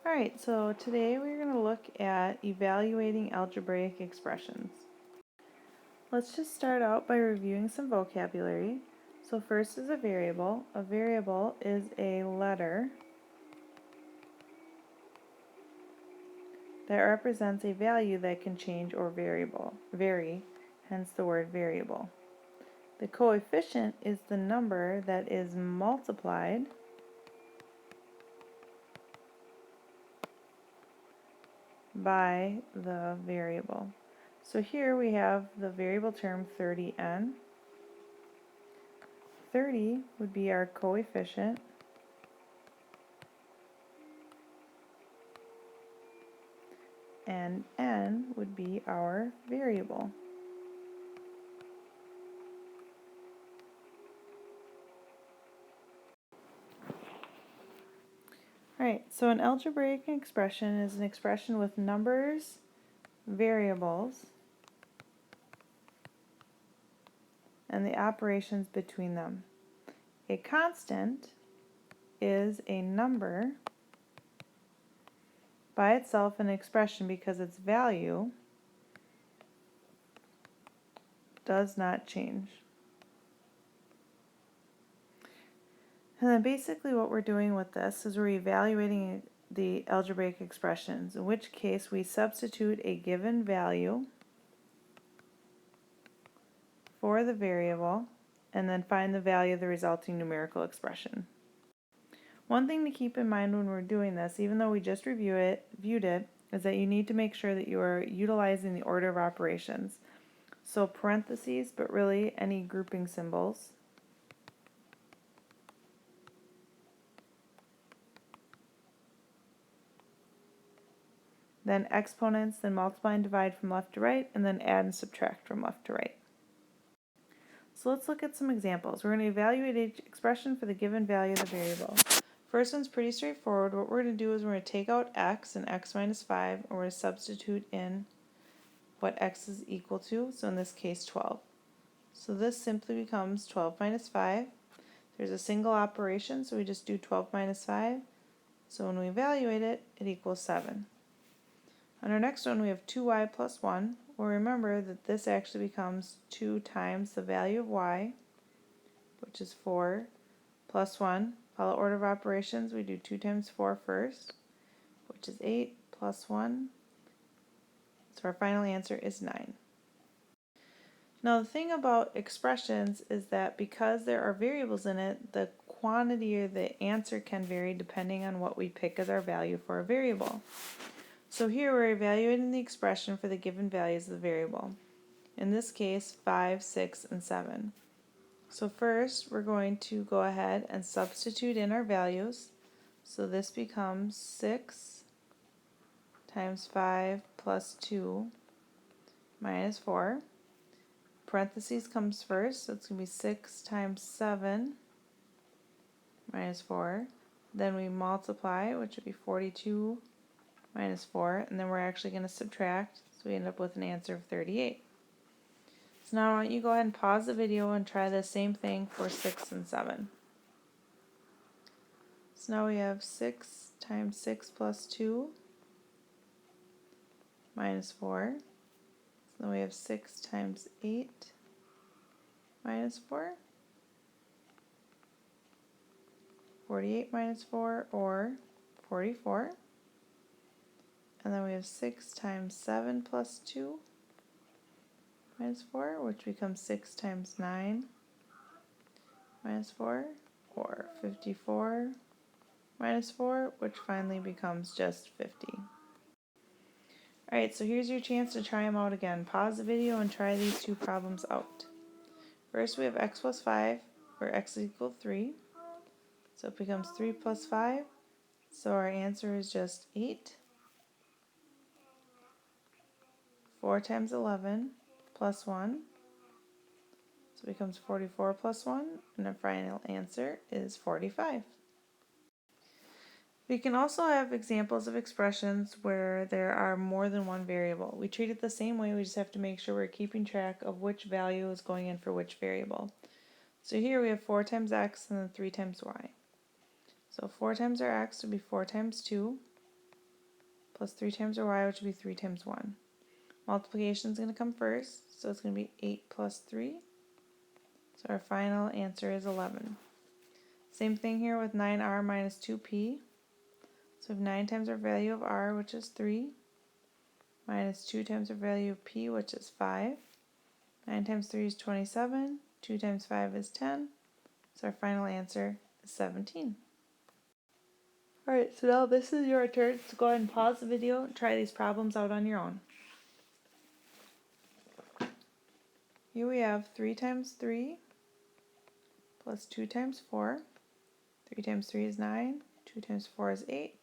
Alright, so today we're going to look at evaluating algebraic expressions. Let's just start out by reviewing some vocabulary. So first is a variable. A variable is a letter that represents a value that can change or vary, hence the word variable. The coefficient is the number that is multiplied by the variable. So here we have the variable term 30n. 30 would be our coefficient, and n would be our variable. Alright, so an algebraic expression is an expression with numbers, variables, and the operations between them. A constant is a number by itself an expression because its value does not change. And then basically what we're doing with this is we're evaluating the algebraic expressions, in which case we substitute a given value for the variable and then find the value of the resulting numerical expression. One thing to keep in mind when we're doing this, even though we just viewed it, is that you need to make sure that you are utilizing the order of operations. So parentheses, but really any grouping symbols. Then exponents, then multiply and divide from left to right, and then add and subtract from left to right. So let's look at some examples. We're going to evaluate each expression for the given value of the variable. First one's pretty straightforward. What we're going to do is we're going to take out x and x minus 5, and we're going to substitute in what x is equal to, so in this case 12. So this simply becomes 12 minus 5. There's a single operation, so we just do 12 minus 5. So when we evaluate it, it equals 7. On our next one, we have 2y plus 1. Well, remember that this actually becomes 2 times the value of y, which is 4, plus 1. Follow order of operations. We do 2 times 4 first, which is 8, plus 1. So our final answer is 9. Now the thing about expressions is that because there are variables in it, the quantity or the answer can vary depending on what we pick as our value for a variable. So here we're evaluating the expression for the given values of the variable. In this case, 5, 6, and 7. So first we're going to go ahead and substitute in our values. So this becomes 6 times 5 plus 2 minus 4. Parentheses comes first, so it's going to be 6 times 7 minus 4. Then we multiply, which would be 42 minus 4, and then we're actually going to subtract, so we end up with an answer of 38. So now why don't you go ahead and pause the video and try the same thing for 6 and 7. So now we have 6 times 6 plus 2 minus 4. So then we have 6 times 8 minus 4. 48 minus 4, or 44. And then we have 6 times 7 plus 2 minus 4, which becomes 6 times 9 minus 4, or 54 minus 4, which finally becomes just 50. Alright, so here's your chance to try them out again. Pause the video and try these two problems out. First we have x plus 5, where x is equal to 3. So it becomes 3 plus 5. So our answer is just 8. 4 times 11 plus 1. So it becomes 44 plus 1. And our final answer is 45. We can also have examples of expressions where there are more than one variable. We treat it the same way, we just have to make sure we're keeping track of which value is going in for which variable. So here we have 4 times x and then 3 times y. So 4 times our x would be 4 times 2. plus 3 times our y, which would be 3 times 1. Multiplication is going to come first, so it's going to be 8 plus 3. So our final answer is 11. Same thing here with 9r minus 2p. So we have 9 times our value of r, which is 3, minus 2 times our value of p, which is 5. 9 times 3 is 27. 2 times 5 is 10. So our final answer is 17. Alright, so now this is your turn. So go ahead and pause the video and try these problems out on your own. Here we have 3 times 3 plus 2 times 4. 3 times 3 is 9. 2 times 4 is 8.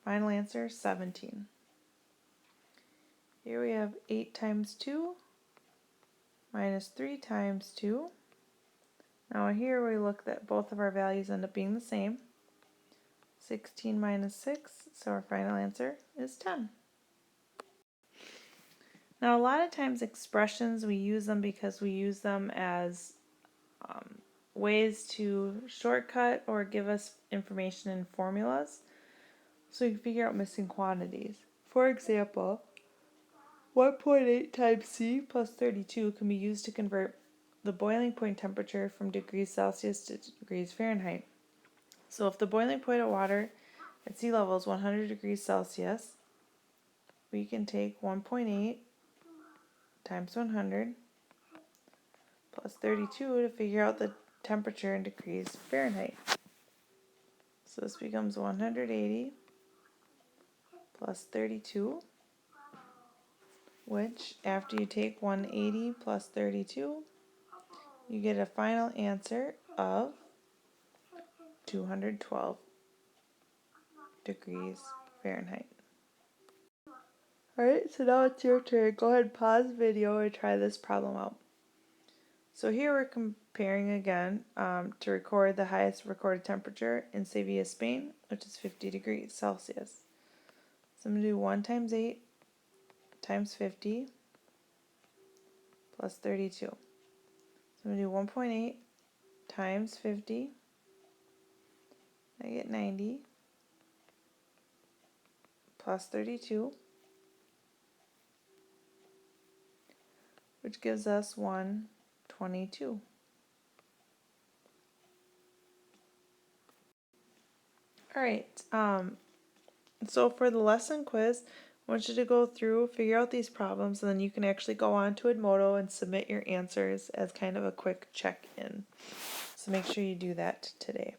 Final answer, 17. Here we have 8 times 2 minus 3 times 2. Now here we look that both of our values end up being the same. 16 minus 6, so our final answer is 10. Now a lot of times expressions, we use them because we use them as ways to shortcut or give us information in formulas so we can figure out missing quantities. For example, 1.8 times C plus 32 can be used to convert the boiling point temperature from degrees Celsius to degrees Fahrenheit. So if the boiling point of water at sea level is 100 degrees Celsius, we can take 1.8 times 100 plus 32 to figure out the temperature in degrees Fahrenheit. So this becomes 180 plus 32, which after you take 180 plus 32, you get a final answer of 212 degrees Fahrenheit. Alright, so now it's your turn. Go ahead and pause the video and try this problem out. So here we're comparing again to record the highest recorded temperature in Sevilla, Spain, which is 50 degrees Celsius. So I'm going to do 1 times 8 times 50 plus 32. So I'm going to do 1.8 times 50. I get 90 plus 32, which gives us 122. Alright, so for the lesson quiz, I want you to go through, figure out these problems, and then you can actually go on to Edmodo and submit your answers as kind of a quick check-in. So make sure you do that today.